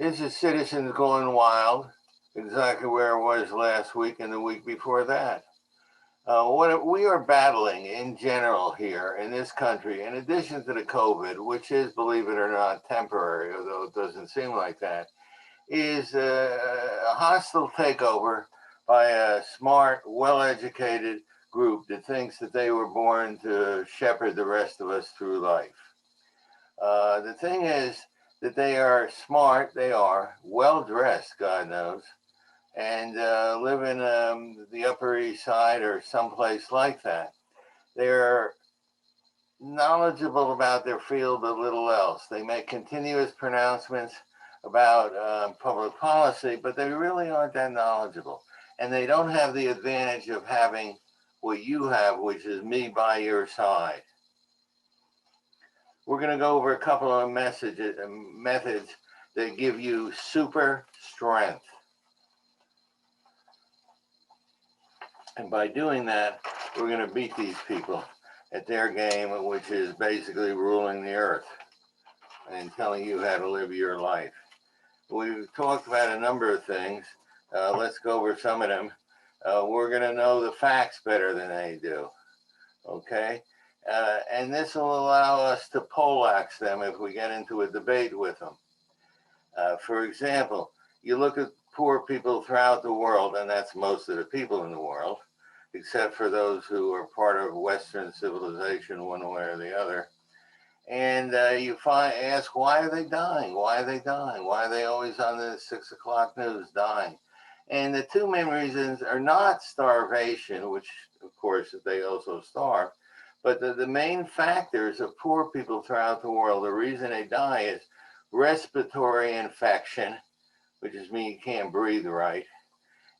This is Citizens Going Wild, exactly where it was last week and the week before that. What we are battling in general here in this country, in addition to the COVID, which is, believe it or not, temporary, although it doesn't seem like that, is a hostile takeover by a smart, well-educated group that thinks that they were born to shepherd the rest of us through life. The thing is that they are smart, they are well-dressed, God knows, and live in the Upper East Side or someplace like that. They're knowledgeable about their field, but little else. They make continuous pronouncements about public policy, but they really aren't that knowledgeable. And they don't have the advantage of having what you have, which is me by your side. We're going to go over a couple of methods that give you super strength. And by doing that, we're going to beat these people at their game, which is basically ruling the earth and telling you how to live your life. We've talked about a number of things. Let's go over some of them. We're going to know the facts better than they do. Okay? And this will allow us to poleaxe them if we get into a debate with them. For example, you look at poor people throughout the world, and that's most of the people in the world, except for those who are part of Western civilization one way or the other. And you ask, why are they dying? Why are they dying? Why are they always on the 6 o'clock news dying? And the two main reasons are not starvation, which of course they also starve, but the main factors of poor people throughout the world, the reason they die is respiratory infection, which is mean you can't breathe right,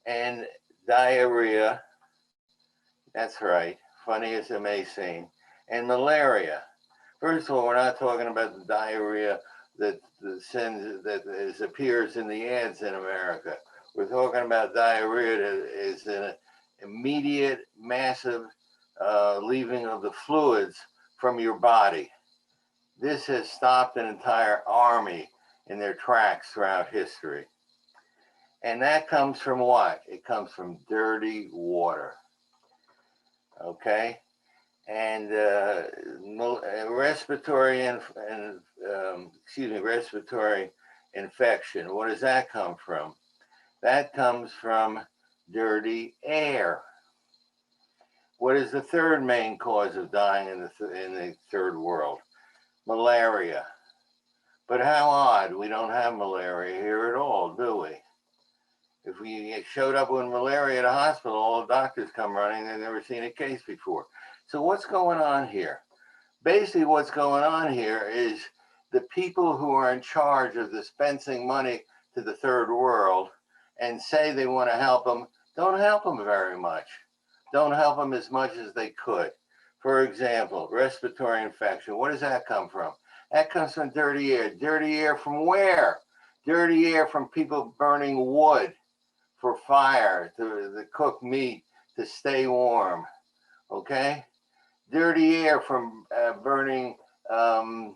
and diarrhea, that's right, funny as it may seem, and malaria. First of all, we're not talking about the diarrhea that appears in the ads in America. We're talking about diarrhea that is an immediate, massive leaving of the fluids from your body. This has stopped an entire army in their tracks throughout history. And that comes from what? It comes from dirty water. Okay? And respiratory infection. What does that come from? That comes from dirty air. What is the third main cause of dying in the third world? Malaria. But how odd, we don't have malaria here at all, do we? If we showed up with malaria at a hospital, all the doctors come running, they've never seen a case before. So what's going on here? Basically what's going on here is the people who are in charge of dispensing money to the third world and say they want to help them, don't help them very much. Don't help them as much as they could. For example, respiratory infection, what does that come from? That comes from dirty air. Dirty air from where? Dirty air from people burning wood for fire, to cook meat, to stay warm, okay? Dirty air from burning dung.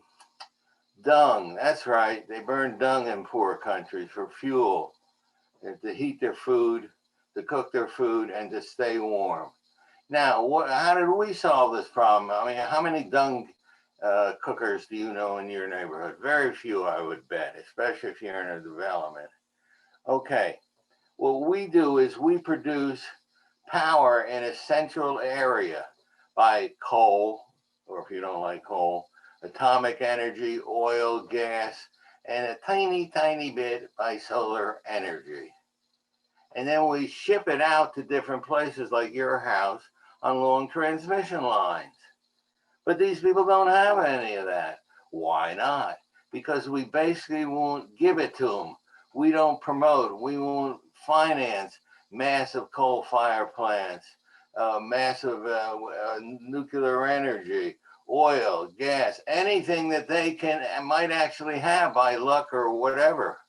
That's right, they burn dung in poor countries for fuel, to heat their food, to cook their food, and to stay warm. Now, how did we solve this problem? I mean, how many dung cookers do you know in your neighborhood? Very few, I would bet, especially if you're in a development. Okay, what we do is we produce power in a central area by coal, or if you don't like coal, atomic energy, oil, gas, and a tiny, tiny bit by solar energy. And then we ship it out to different places like your house on long transmission lines. But these people don't have any of that. Why not? Because we basically won't give it to them. We don't promote, we won't finance massive coal-fired plants, massive nuclear energy, oil, gas, anything that they might actually have by luck or whatever.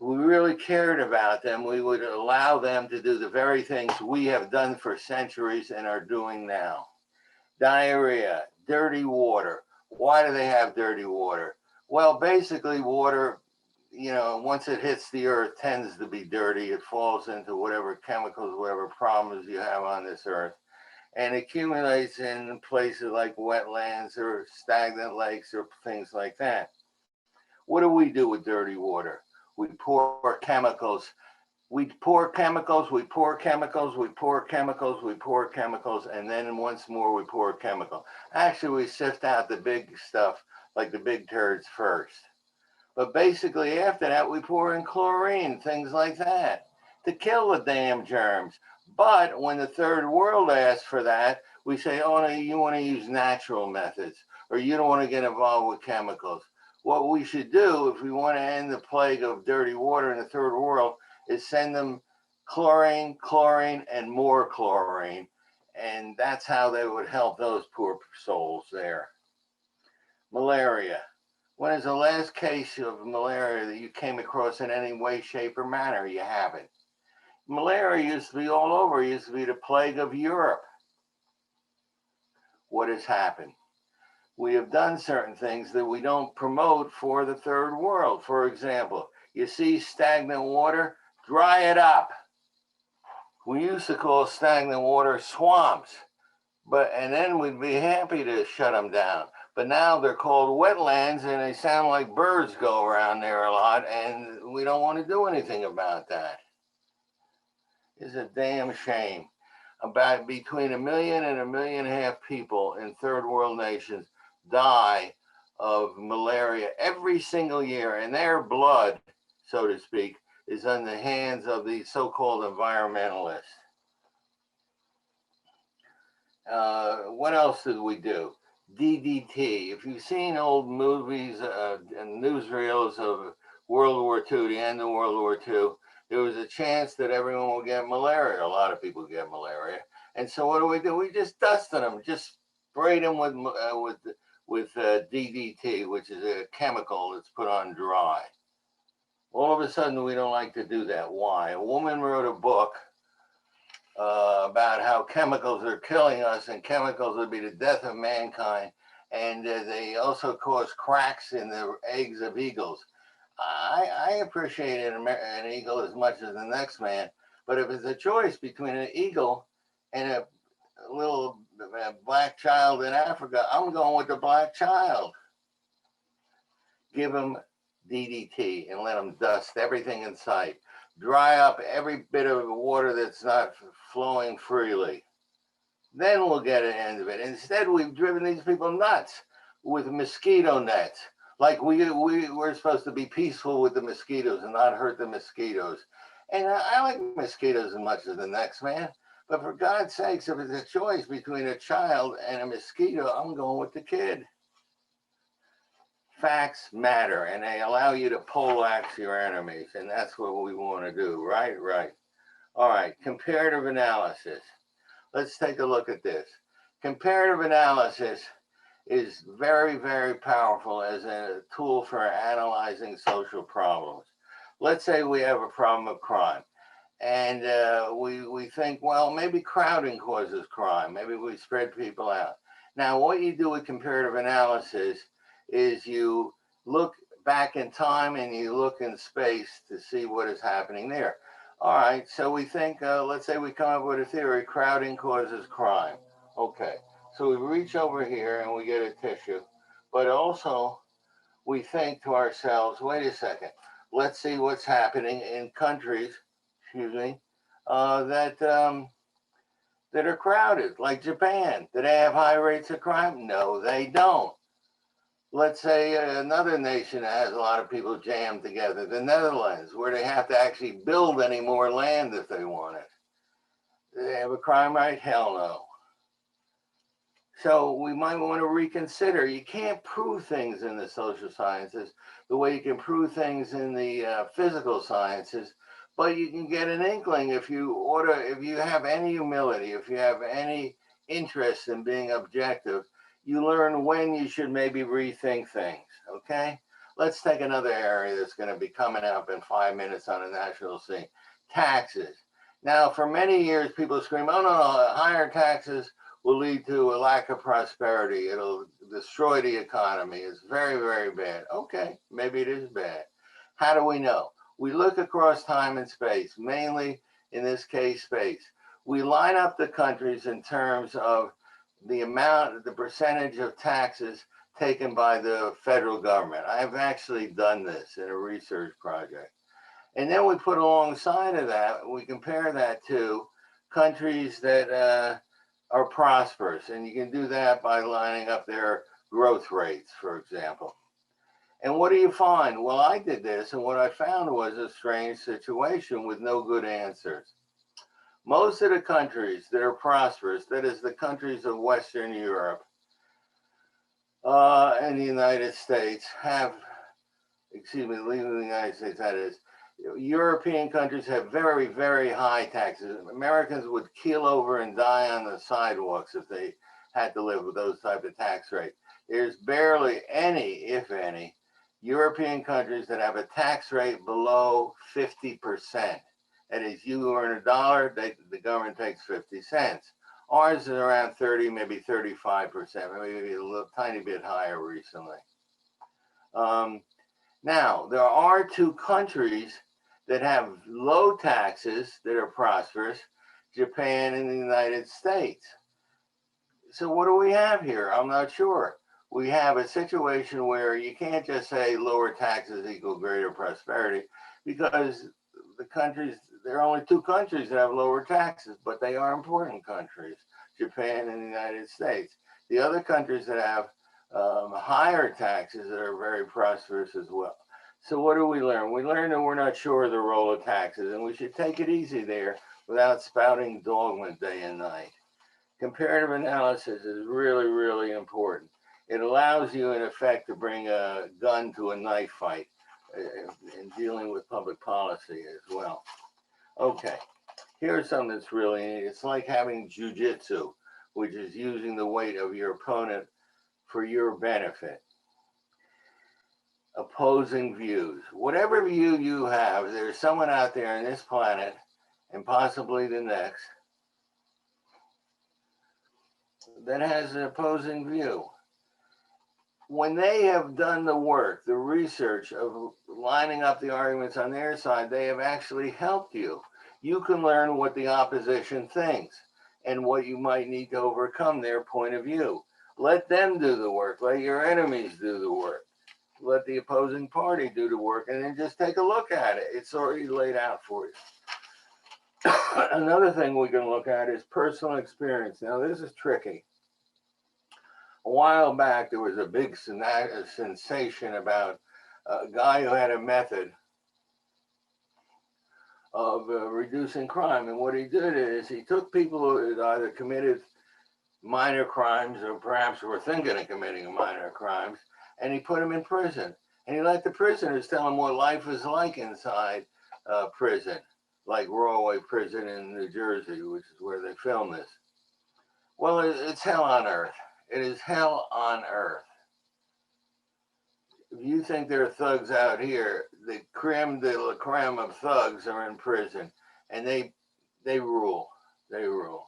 If we really cared about them, we would allow them to do the very things we have done for centuries and are doing now. Diarrhea, dirty water. Why do they have dirty water? Well, basically water once it hits the earth, tends to be dirty. It falls into whatever chemicals, whatever problems you have on this earth, and accumulates in places like wetlands or stagnant lakes or things like that. What do we do with dirty water? We pour chemicals. We pour chemicals, we pour chemicals, we pour chemicals, we pour chemicals, and then once more we pour chemical. Actually, we sift out the big stuff, like the big turds first. But basically, after that, we pour in chlorine, things like that, to kill the damn germs. But when the third world asks for that, we say, oh, no, you want to use natural methods, or you don't want to get involved with chemicals. What we should do if we want to end the plague of dirty water in the third world is send them chlorine, chlorine, and more chlorine. And that's how they would help those poor souls there. Malaria. When is the last case of malaria that you came across in any way, shape, or manner? You haven't. Malaria used to be all over. It used to be the plague of Europe. What has happened? We have done certain things that we don't promote for the third world. For example, you see stagnant water, dry it up. We used to call stagnant water swamps, and then we'd be happy to shut them down. But now they're called wetlands, and they sound like birds go around there a lot, and we don't want to do anything about that. It's a damn shame. About between 1 million and 1.5 million people in third world nations die of malaria every single year, and their blood, so to speak, is on the hands of the so-called environmentalists. What else did we do? DDT. If you've seen old movies and newsreels of World War II, the end of World War II, there was a chance that everyone would get malaria. A lot of people get malaria. And so what do? We just dusted them, just sprayed them with DDT, which is a chemical that's put on dry. All of a sudden, we don't like to do that. Why? A woman wrote a book about how chemicals are killing us, and chemicals will be the death of mankind, and they also cause cracks in the eggs of eagles. I appreciate an eagle as much as the next man, but if it's a choice between an eagle and a little black child in Africa, I'm going with the black child. Give them DDT and let them dust everything in sight. Dry up every bit of water that's not flowing freely. Then we'll get an end of it. Instead, we've driven these people nuts with mosquito nets. Like we're supposed to be peaceful with the mosquitoes and not hurt the mosquitoes. And I like mosquitoes as much as the next man. But for God's sakes, if it's a choice between a child and a mosquito, I'm going with the kid. Facts matter, and they allow you to poleaxe your enemies, and that's what we want to do, right? Right. All right, comparative analysis. Let's take a look at this. Comparative analysis is very, very powerful as a tool for analyzing social problems. Let's say we have a problem of crime, and we think, well, maybe crowding causes crime. Maybe we spread people out. Now, what you do with comparative analysis is you look back in time and you look in space to see what is happening there. All right, so we think, let's say we come up with a theory, crowding causes crime. Okay, so we reach over here and we get a tissue, but also we think to ourselves, wait a second, let's see what's happening in countries, that are crowded, like Japan. Do they have high rates of crime? No, they don't. Let's say another nation that has a lot of people jammed together, the Netherlands, where they have to actually build any more land if they want it. Do they have a crime rate? Hell no. So we might want to reconsider. You can't prove things in the social sciences the way you can prove things in the physical sciences, but you can get an inkling if you have any humility, if you have any interest in being objective, you learn when you should maybe rethink things, okay? Let's take another area that's going to be coming up in 5 minutes on the national scene, taxes. Now, for many years, people scream, oh, no, higher taxes will lead to a lack of prosperity. It'll destroy the economy. It's very, very bad. Okay, maybe it is bad. How do we know? We look across time and space, mainly in this case, space. We line up the countries in terms of the amount, the percentage of taxes taken by the federal government. I've actually done this in a research project. And then we put alongside of that, we compare that to countries that are prosperous. And you can do that by lining up their growth rates, for example. And what do you find? Well, I did this, and what I found was a strange situation with no good answers. Most of the countries that are prosperous, that is the countries of Western Europe and the United States have, leaving the United States, that is, European countries have very, very high taxes. Americans would keel over and die on the sidewalks if they had to live with those type of tax rates. There's barely any, if any, European countries that have a tax rate below 50%. That is, you earn $1, the government takes 50 cents. Ours is around 30, maybe 35%, maybe a little tiny bit higher recently. Now, there are two countries that have low taxes that are prosperous, Japan and the United States. So what do we have here? I'm not sure. We have a situation where you can't just say lower taxes equal greater prosperity, because the countries, there are only two countries that have lower taxes, but they are important countries, Japan and the United States. The other countries that have higher taxes that are very prosperous as well. So what do we learn? We learn that we're not sure of the role of taxes, and we should take it easy there without spouting dogma day and night. Comparative analysis is really, really important. It allows you, in effect, to bring a gun to a knife fight in dealing with public policy as well. Okay, here's something that's really neat. It's like having jujitsu, which is using the weight of your opponent for your benefit. Opposing views. Whatever view you have, there's someone out there on this planet, and possibly the next, that has an opposing view. When they have done the work, the research of lining up the arguments on their side, they have actually helped you. You can learn what the opposition thinks and what you might need to overcome their point of view. Let them do the work. Let your enemies do the work. Let the opposing party do the work, and then just take a look at it. It's already laid out for you. Another thing we can look at is personal experience. Now, this is tricky. A while back, there was a big sensation about a guy who had a method of reducing crime. And what he did is he took people who had either committed minor crimes or perhaps were thinking of committing minor crimes, and he put them in prison. And he let the prisoners tell him what life was like inside prison, like Royal Prison in New Jersey, which is where they filmed this. Well, it's hell on earth. It is hell on earth. If you think there are thugs out here, the creme de la creme of thugs are in prison, and they rule. They rule.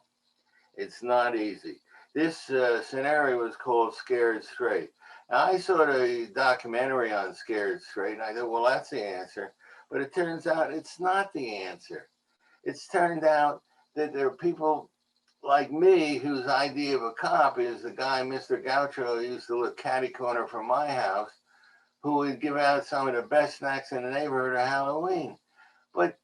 It's not easy. This scenario was called Scared Straight. Now, I saw a documentary on Scared Straight, and I thought, well, that's the answer. But it turns out it's not the answer. It's turned out that there are people like me, whose idea of a cop is the guy, Mr. Gaucho, who used to live catty corner from my house, who would give out some of the best snacks in the neighborhood at Halloween. But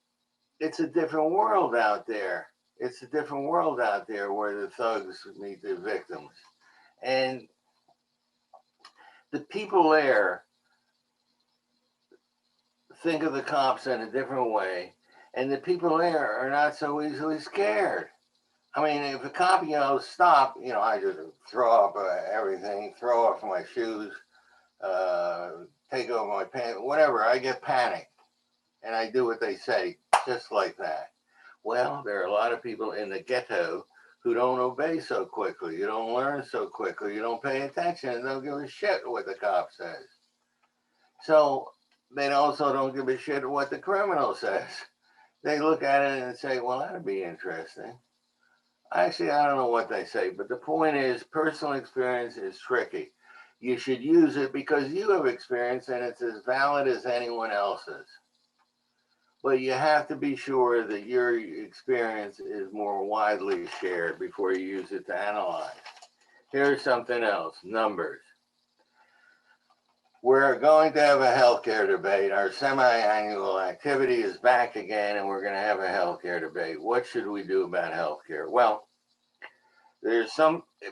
it's a different world out there. It's a different world out there where the thugs meet the victims. And the people there think of the cops in a different way. And the people there are not so easily scared. I mean, if a cop yells, stop, I just throw up everything, throw off my shoes, take off my pants, whatever. I get panicked and I do what they say, just like that. Well, there are a lot of people in the ghetto who don't obey so quickly. You don't learn so quickly. You don't pay attention and don't give a shit what the cop says. So they also don't give a shit what the criminal says. They look at it and say, well, that'd be interesting. Actually, I don't know what they say, but the point is personal experience is tricky. you should use it because you have experience and it's as valid as anyone else's. But you have to be sure that your experience is more widely shared before you use it to analyze. Here's something else, numbers. We're going to have a healthcare debate. Our semi-annual activity is back again, and we're going to have a healthcare debate. What should we do about healthcare? Well,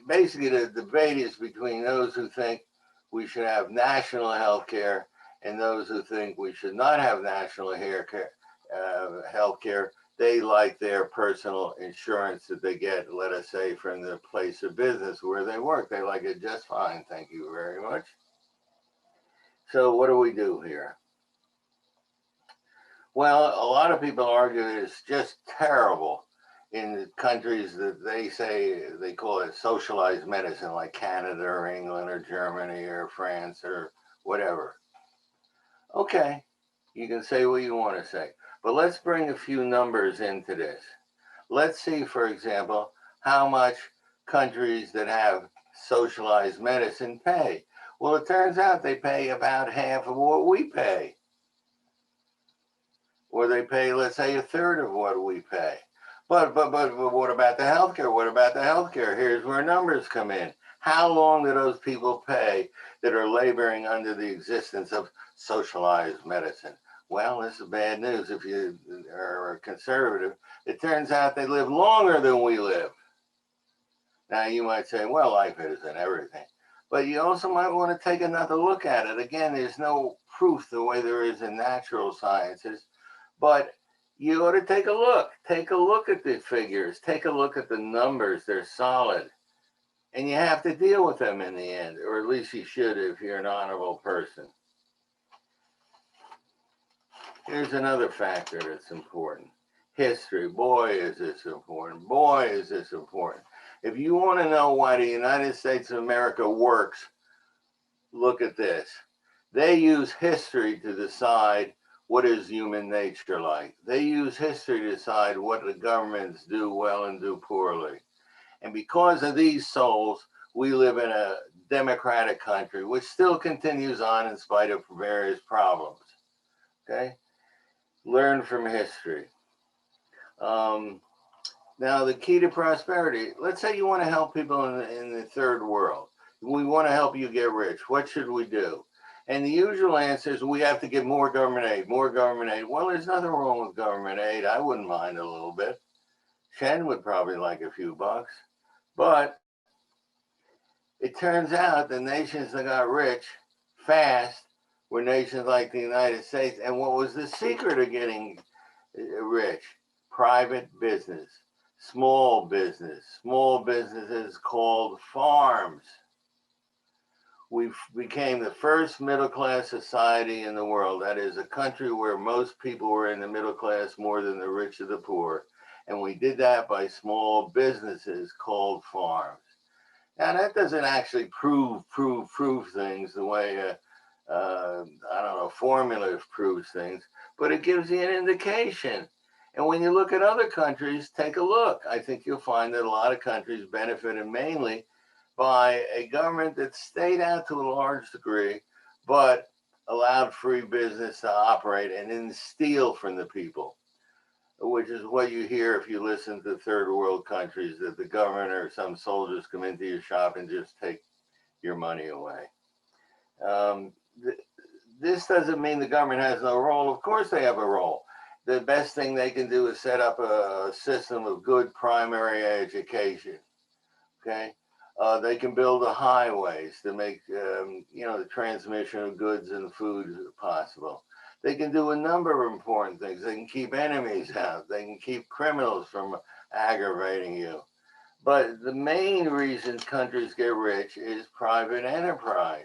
basically the debate is between those who think we should have national healthcare and those who think we should not have national healthcare. They like their personal insurance that they get, let us say, from the place of business where they work. They like it just fine. Thank you very much. So what do we do here? Well, a lot of people argue it's just terrible in the countries that they say they call it socialized medicine, like Canada or England or Germany or France or whatever. Okay, you can say what you want to say, but let's bring a few numbers into this. Let's see, for example, how much countries that have socialized medicine pay. Well, it turns out they pay about half of what we pay. Or they pay, let's say, a third of what we pay. But what about the healthcare? What about the healthcare? Here's where numbers come in. How long do those people pay that are laboring under the existence of socialized medicine? Well, this is bad news if you are conservative. It turns out they live longer than we live. Now, you might say, well, life isn't everything. But you also might want to take another look at it. Again, there's no proof the way there is in natural sciences, but you ought to take a look. Take a look at the figures. Take a look at the numbers. They're solid. And you have to deal with them in the end, or at least you should if you're an honorable person. Here's another factor that's important. History. Boy, is this important. Boy, is this important. If you want to know why the United States of America works, look at this. They use history to decide what is human nature like. They use history to decide what the governments do well and do poorly. And because of these souls, we live in a democratic country, which still continues on in spite of various problems. Okay? Learn from history. Now, the key to prosperity, let's say you want to help people in the third world. We want to help you get rich. What should we do? And the usual answer is we have to give more government aid, more government aid. Well, there's nothing wrong with government aid. I wouldn't mind a little bit. Chen would probably like a few bucks. But it turns out the nations that got rich fast were nations like the United States. And what was the secret of getting rich? Private business. Small businesses called farms. We became the first middle-class society in the world. That is a country where most people were in the middle class more than the rich or the poor. And we did that by small businesses called farms. Now that doesn't actually prove things the way I don't know, formula proves things, but it gives you an indication. And when you look at other countries, take a look. I think you'll find that a lot of countries benefited mainly by a government that stayed out to a large degree, but allowed free business to operate and didn't steal from the people, which is what you hear if you listen to third world countries, that the government or some soldiers come into your shop and just take your money away. This doesn't mean the government has no role. Of course they have a role. The best thing they can do is set up a system of good primary education. Okay, they can build the highways to make the transmission of goods and food possible. They can do a number of important things. They can keep enemies out. They can keep criminals from aggravating you. But the main reason countries get rich is private enterprise.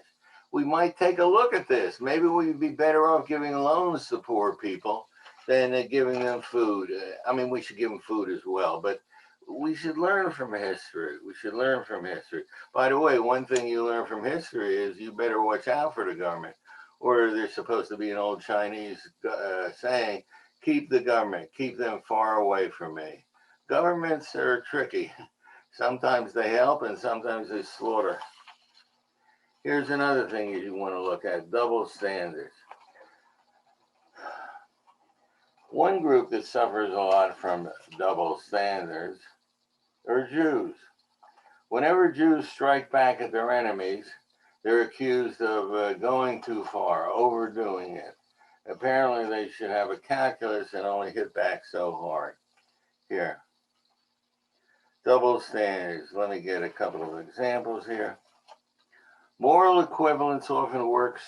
We might take a look at this. Maybe we'd be better off giving loans to poor people than giving them food. I mean, we should give them food as well, but we should learn from history. We should learn from history. By the way, one thing you learn from history is you better watch out for the government. Or there's supposed to be an old Chinese saying, keep the government, keep them far away from me. Governments are tricky. Sometimes they help and sometimes they slaughter. Here's another thing you want to look at, double standards. One group that suffers a lot from double standards are Jews. Whenever Jews strike back at their enemies, they're accused of going too far, overdoing it. Apparently, they should have a calculus and only hit back so hard. Here, double standards. Let me get a couple of examples here. Moral equivalence often works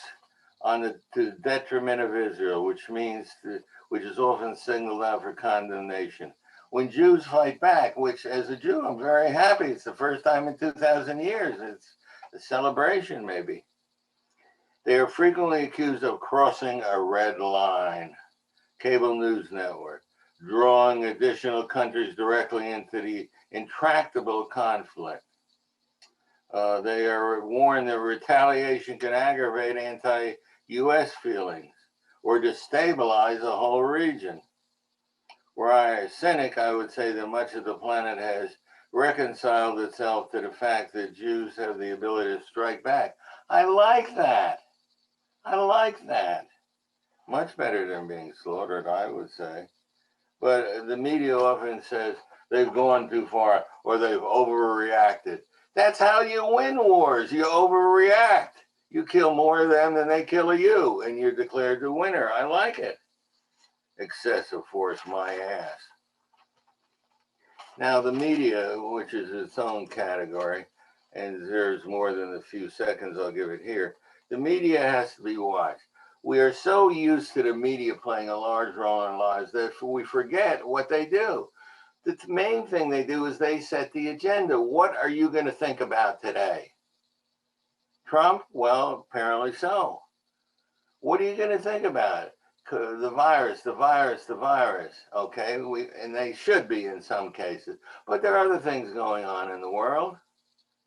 to the detriment of Israel, which is often singled out for condemnation. When Jews fight back, which as a Jew, I'm very happy. It's the first time in 2,000 years. It's a celebration, maybe. They are frequently accused of crossing a red line. Cable news network, drawing additional countries directly into the intractable conflict. They are warned that retaliation can aggravate anti-U.S. feelings or destabilize the whole region. Were I a cynic, I would say that much of the planet has reconciled itself to the fact that Jews have the ability to strike back. I like that. I like that. Much better than being slaughtered, I would say. But the media often says they've gone too far or they've overreacted. That's how you win wars. You overreact. You kill more of them than they kill of you, and you're declared the winner. I like it. Excessive force, my ass. Now, the media, which is its own category, and there's more than a few seconds I'll give it here, the media has to be watched. We are so used to the media playing a large role in our lives that we forget what they do. The main thing they do is they set the agenda. What are you going to think about today? Trump? Well, apparently so. What are you going to think about? The virus. Okay, and they should be in some cases. But there are other things going on in the world.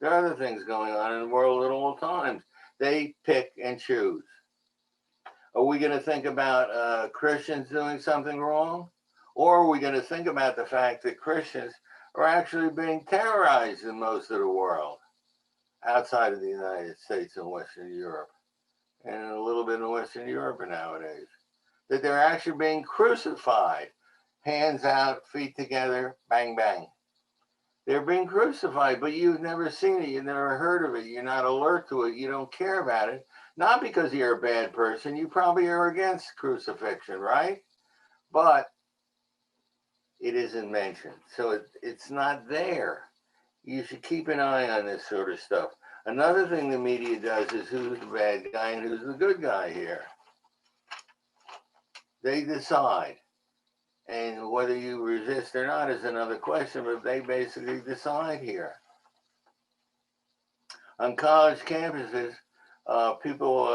There are other things going on in the world at all times. They pick and choose. Are we going to think about Christians doing something wrong? Or are we going to think about the fact that Christians are actually being terrorized in most of the world, outside of the United States and Western Europe, and a little bit in Western Europe nowadays, that they're actually being crucified, hands out, feet together, bang, bang. They're being crucified, but you've never seen it. You've never heard of it. You're not alert to it. You don't care about it. Not because you're a bad person. You probably are against crucifixion, right? But it isn't mentioned. So it's not there. You should keep an eye on this sort of stuff. Another thing the media does is who's the bad guy and who's the good guy here. They decide. And whether you resist or not is another question, but they basically decide here. On college campuses, people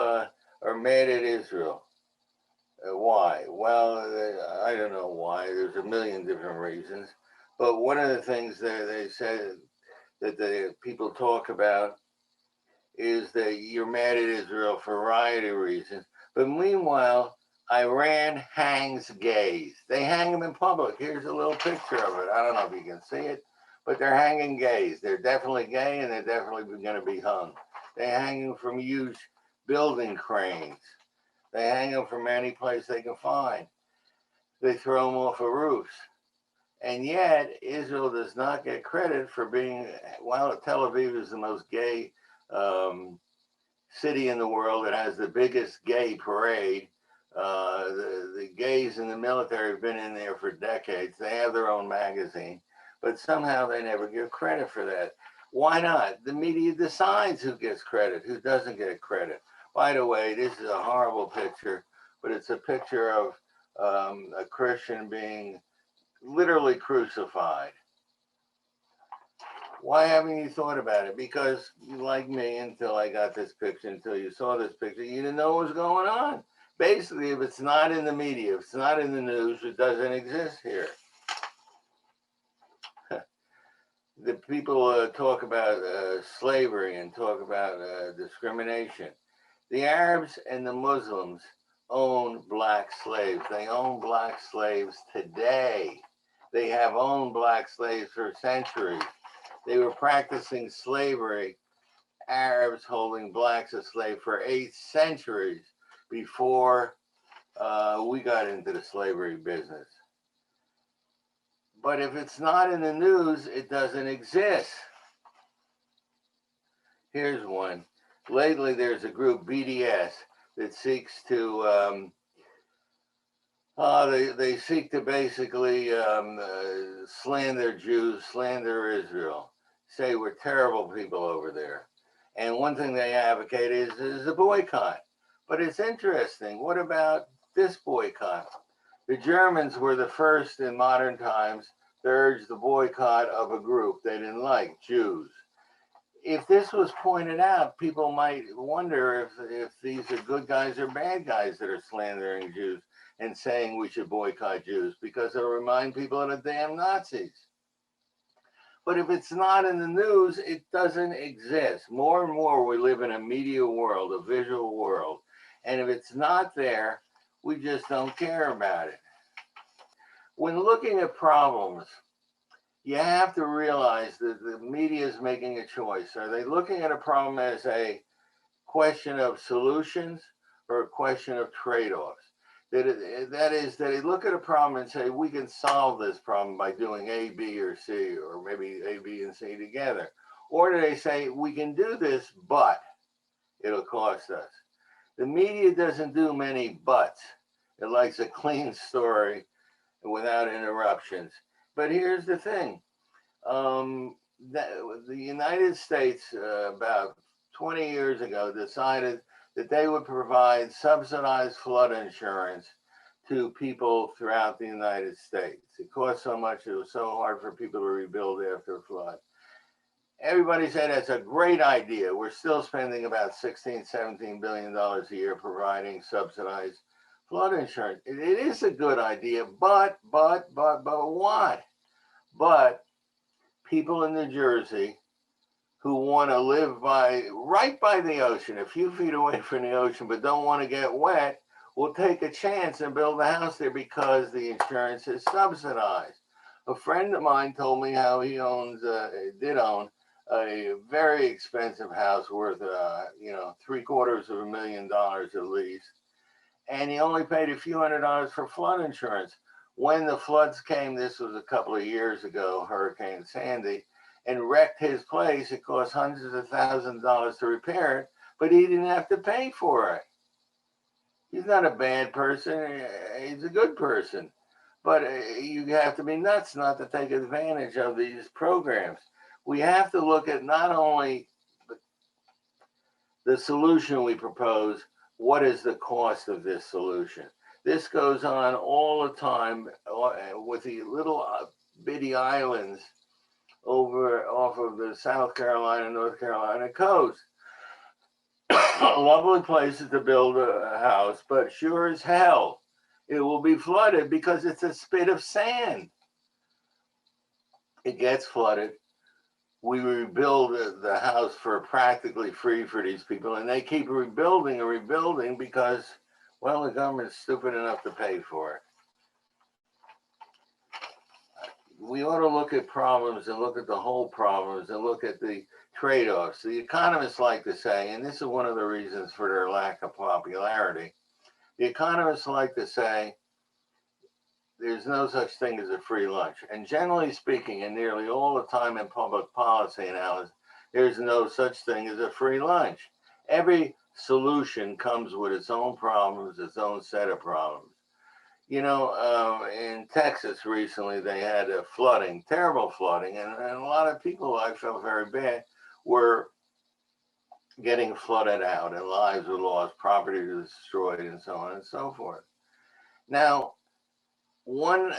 are mad at Israel. Why? Well, I don't know why. There's a million different reasons. But one of the things that they said that the people talk about is that you're mad at Israel for a variety of reasons. But meanwhile, Iran hangs gays. They hang them in public. Here's a little picture of it. I don't know if you can see it, but they're hanging gays. They're definitely gay, and they're definitely going to be hung. They hang them from huge building cranes. They hang them from any place they can find. They throw them off of roofs. And yet, Israel does not get credit for being, well, Tel Aviv is the most gay city in the world. It has the biggest gay parade. The gays in the military have been in there for decades. They have their own magazine, but somehow they never give credit for that. Why not? The media decides who gets credit, who doesn't get credit. By the way, this is a horrible picture, but it's a picture of a Christian being literally crucified. Why haven't you thought about it? Because you, like me, until I got this picture, until you saw this picture, you didn't know what was going on. Basically, if it's not in the media, if it's not in the news, it doesn't exist here. The people talk about slavery and talk about discrimination. The Arabs and the Muslims own black slaves. They own black slaves today. They have owned black slaves for centuries. They were practicing slavery Arabs holding blacks as slaves for 8 centuries before we got into the slavery business. But if it's not in the news, it doesn't exist. Here's one. Lately, there's a group, BDS, that seeks to they seek to basically slander Jews, slander Israel, say we're terrible people over there. And one thing they advocate is a boycott. But it's interesting. What about this boycott? The Germans were the first in modern times to urge the boycott of a group they didn't like, Jews. If this was pointed out, people might wonder if these are good guys or bad guys that are slandering Jews and saying we should boycott Jews, because it'll remind people of the damn Nazis. But if it's not in the news, it doesn't exist. More and more, we live in a media world, a visual world. And if it's not there, we just don't care about it. When looking at problems, you have to realize that the media is making a choice. Are they looking at a problem as a question of solutions or a question of trade-offs? That is, they look at a problem and say, we can solve this problem by doing A, B, or C, or maybe A, B, and C together. Or do they say, we can do this, but it'll cost us? The media doesn't do many buts. It likes a clean story without interruptions. But here's the thing. The United States, about 20 years ago, decided that they would provide subsidized flood insurance to people throughout the United States. It cost so much, it was so hard for people to rebuild after a flood. Everybody said that's a great idea. We're still spending about $16, $17 billion a year providing subsidized flood insurance. It is a good idea, but what? But people in New Jersey who want to live right by the ocean, a few feet away from the ocean, but don't want to get wet, will take a chance and build a house there because the insurance is subsidized. A friend of mine told me how he did own a very expensive house worth, $750,000 at least. And he only paid a few $100s for flood insurance. When the floods came, this was a couple of years ago, Hurricane Sandy, and wrecked his place, it cost hundreds of thousands of dollars to repair it, but he didn't have to pay for it. He's not a bad person, he's a good person. But you have to be nuts not to take advantage of these programs. We have to look at not only the solution we propose, what is the cost of this solution? This goes on all the time with the little bitty islands off of the South Carolina, North Carolina coast. Lovely places to build a house, but sure as hell, it will be flooded because it's a spit of sand. It gets flooded. We rebuild the house for practically free for these people, and they keep rebuilding and rebuilding because, well, the government's stupid enough to pay for it. We ought to look at problems and look at the whole problems and look at the trade-offs. The economists like to say, and this is one of the reasons for their lack of popularity, the economists like to say there's no such thing as a free lunch. And generally speaking, and nearly all the time in public policy analysis, there's no such thing as a free lunch. Every solution comes with its own problems, its own set of problems. In Texas recently, they had flooding, terrible flooding, and a lot of people, I felt very bad, were getting flooded out and lives were lost, property was destroyed, and so on and so forth. Now, one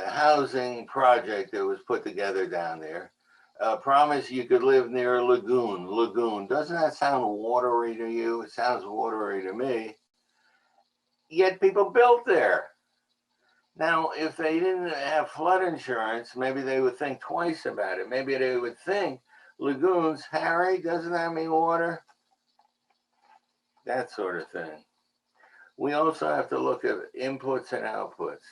housing project that was put together down there promised you could live near a lagoon. Lagoon, doesn't that sound watery to you? It sounds watery to me. Yet people built there. Now, if they didn't have flood insurance, maybe they would think twice about it. Maybe they would think, lagoons, Harry, doesn't that mean water? That sort of thing. We also have to look at inputs and outputs.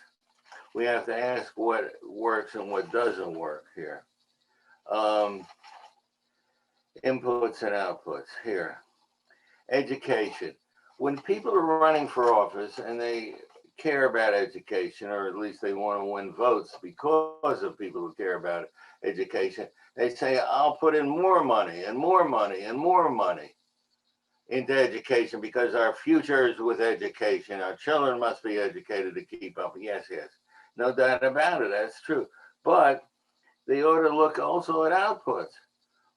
We have to ask what works and what doesn't work here. Inputs and outputs here. Education. When people are running for office and they care about education, or at least they want to win votes because of people who care about education, they say, I'll put in more money and more money and more money into education because our future is with education. Our children must be educated to keep up. Yes, yes, no doubt about it. That's true. But they ought to look also at outputs.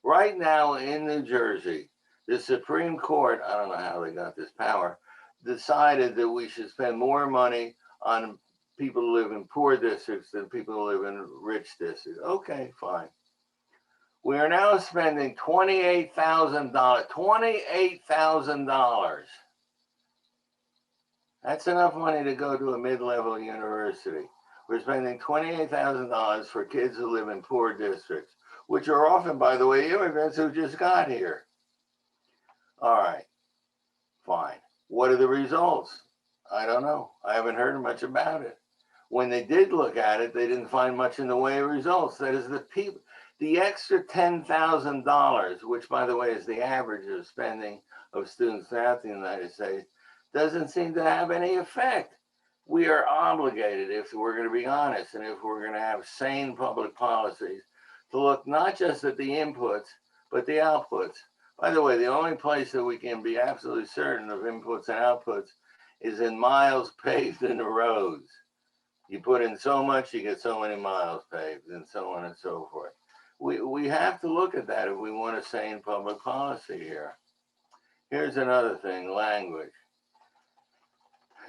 Right now in New Jersey, the Supreme Court, I don't know how they got this power, decided that we should spend more money on people who live in poor districts than people who live in rich districts. Okay, fine. We are now spending $28,000. $28,000. That's enough money to go to a mid-level university. We're spending $28,000 for kids who live in poor districts, which are often, by the way, immigrants who just got here. All right, fine. What are the results? I don't know. I haven't heard much about it. When they did look at it, they didn't find much in the way of results. That is, the extra $10,000, which, by the way, is the average of spending of students throughout the United States, doesn't seem to have any effect. We are obligated, if we're going to be honest and if we're going to have sane public policies, to look not just at the inputs, but the outputs. By the way, the only place that we can be absolutely certain of inputs and outputs is in miles paved in the roads. You put in so much, you get so many miles paved, and so on and so forth. We have to look at that if we want a sane public policy here. Here's another thing, language.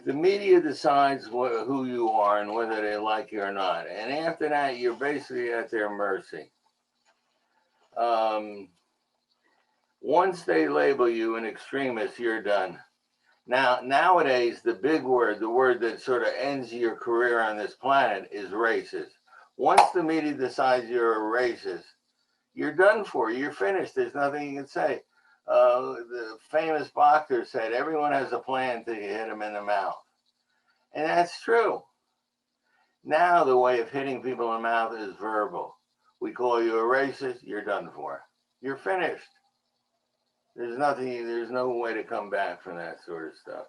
The media decides who you are and whether they like you or not. And after that, you're basically at their mercy. Once they label you an extremist, you're done. Now, nowadays, the big word, the word that sort of ends your career on this planet is racist. Once the media decides you're a racist, you're done for. You're finished. There's nothing you can say. The famous boxer said, everyone has a plan till you hit him in the mouth. And that's true. Now the way of hitting people in the mouth is verbal. We call you a racist, you're done for. You're finished. There's no way to come back from that sort of stuff.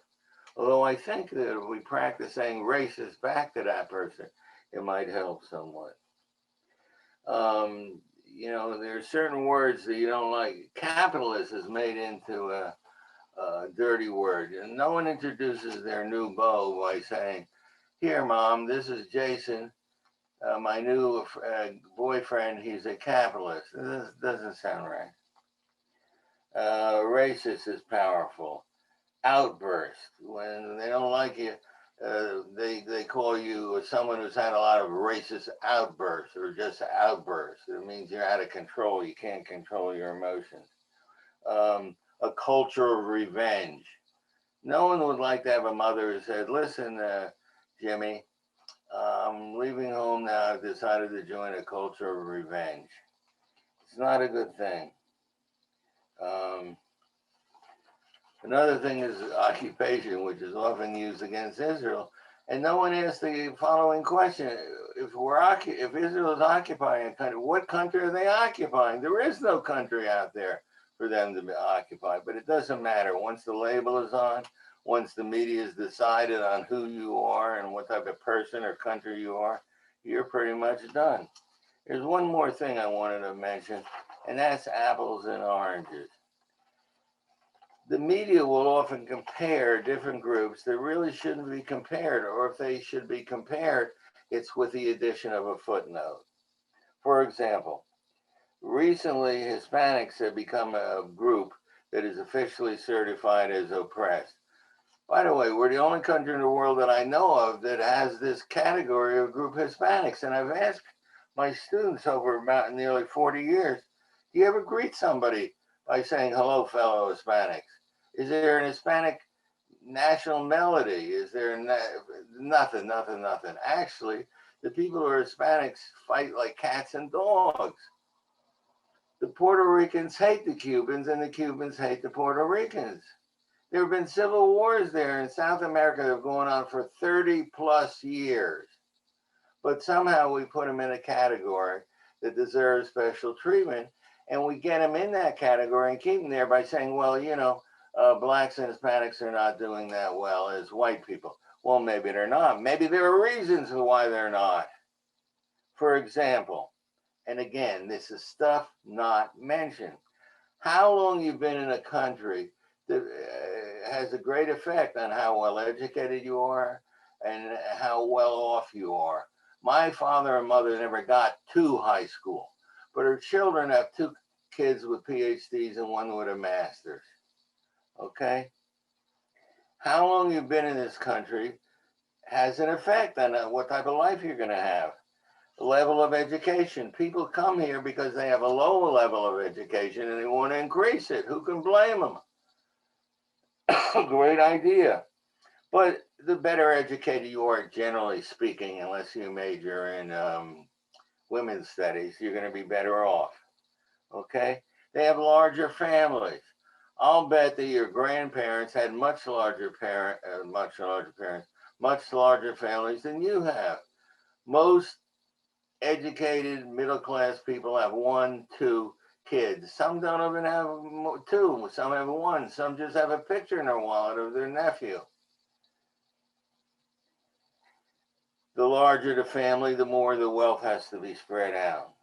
Although I think that if we practice saying racist back to that person, it might help somewhat. There are certain words that you don't like. Capitalist is made into a dirty word. And no one introduces their new beau by saying, here, Mom, this is Jason, my new boyfriend. He's a capitalist. This doesn't sound right. Racist is powerful. Outburst. When they don't like you, they call you someone who's had a lot of racist outbursts or just outbursts. It means you're out of control. You can't control your emotions. A culture of revenge. No one would like to have a mother who said, listen, Jimmy, I'm leaving home now. I've decided to join a culture of revenge. It's not a good thing. Another thing is occupation, which is often used against Israel. And no one asks the following question. If Israel is occupying a country, what country are they occupying? There is no country out there for them to be occupied. But it doesn't matter. Once the label is on, once the media has decided on who you are and what type of person or country you are, you're pretty much done. There's one more thing I wanted to mention, and that's apples and oranges. The media will often compare different groups that really shouldn't be compared, or if they should be compared, it's with the addition of a footnote. For example, recently Hispanics have become a group that is officially certified as oppressed. By the way, we're the only country in the world that I know of that has this category of group Hispanics. And I've asked my students over about nearly 40 years, do you ever greet somebody by saying, hello, fellow Hispanics? Is there an Hispanic national melody? Is there nothing? Actually, the people who are Hispanics fight like cats and dogs. The Puerto Ricans hate the Cubans and the Cubans hate the Puerto Ricans. There have been civil wars there in South America that have gone on for 30 plus years. But somehow we put them in a category that deserves special treatment. And we get them in that category and keep them there by saying, well, blacks and Hispanics are not doing that well as white people. Well, maybe they're not. Maybe there are reasons why they're not. For example, and again, this is stuff not mentioned. How long you've been in a country that has a great effect on how well educated you are and how well off you are. My father and mother never got to high school, but her children have two kids with PhDs and one with a master's. Okay? How long you've been in this country has an effect on what type of life you're going to have. Level of education. People come here because they have a low level of education and they want to increase it. Who can blame them? Great idea. But the better educated you are, generally speaking, unless you major in women's studies, you're going to be better off. Okay? They have larger families. I'll bet that your grandparents had much larger families than you have. Most educated middle class people have one, two kids. Some don't even have two. Some have one. Some just have a picture in their wallet of their nephew. The larger the family, the more the wealth has to be spread out.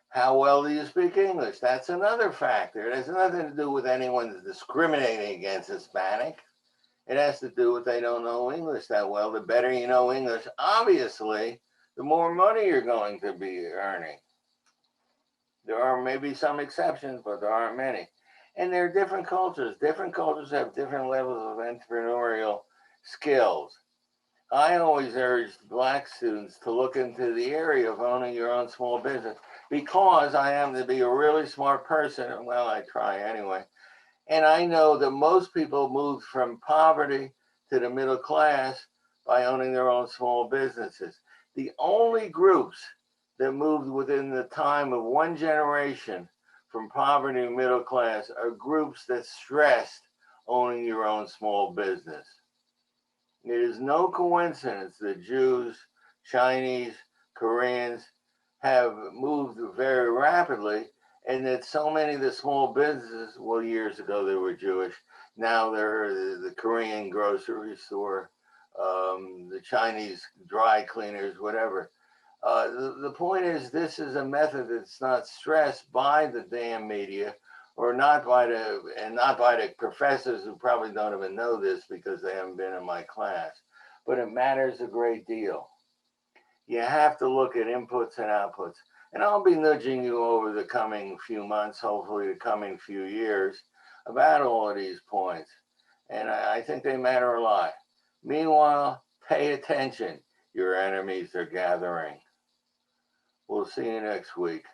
How well do you speak English? That's another factor. It has nothing to do with anyone discriminating against Hispanic. It has to do with they don't know English that well. The better you know English, obviously, the more money you're going to be earning. There are maybe some exceptions, but there aren't many. And there are different cultures. Different cultures have different levels of entrepreneurial skills. I always urge black students to look into the area of owning your own small business because I happen to be a really smart person. Well, I try anyway. And I know that most people moved from poverty to the middle class by owning their own small businesses. The only groups that moved within the time of one generation from poverty to middle class are groups that stressed owning your own small business. It is no coincidence that Jews, Chinese, Koreans have moved very rapidly, and that so many of the small businesses, well, years ago they were Jewish, now they're the Korean grocery store, the Chinese dry cleaners, whatever. The point is, this is a method that's not stressed by the damn media, or not by the professors who probably don't even know this because they haven't been in my class. But it matters a great deal. You have to look at inputs and outputs. And I'll be nudging you over the coming few months, hopefully the coming few years, about all of these points. And I think they matter a lot. Meanwhile, pay attention. Your enemies are gathering. We'll see you next week.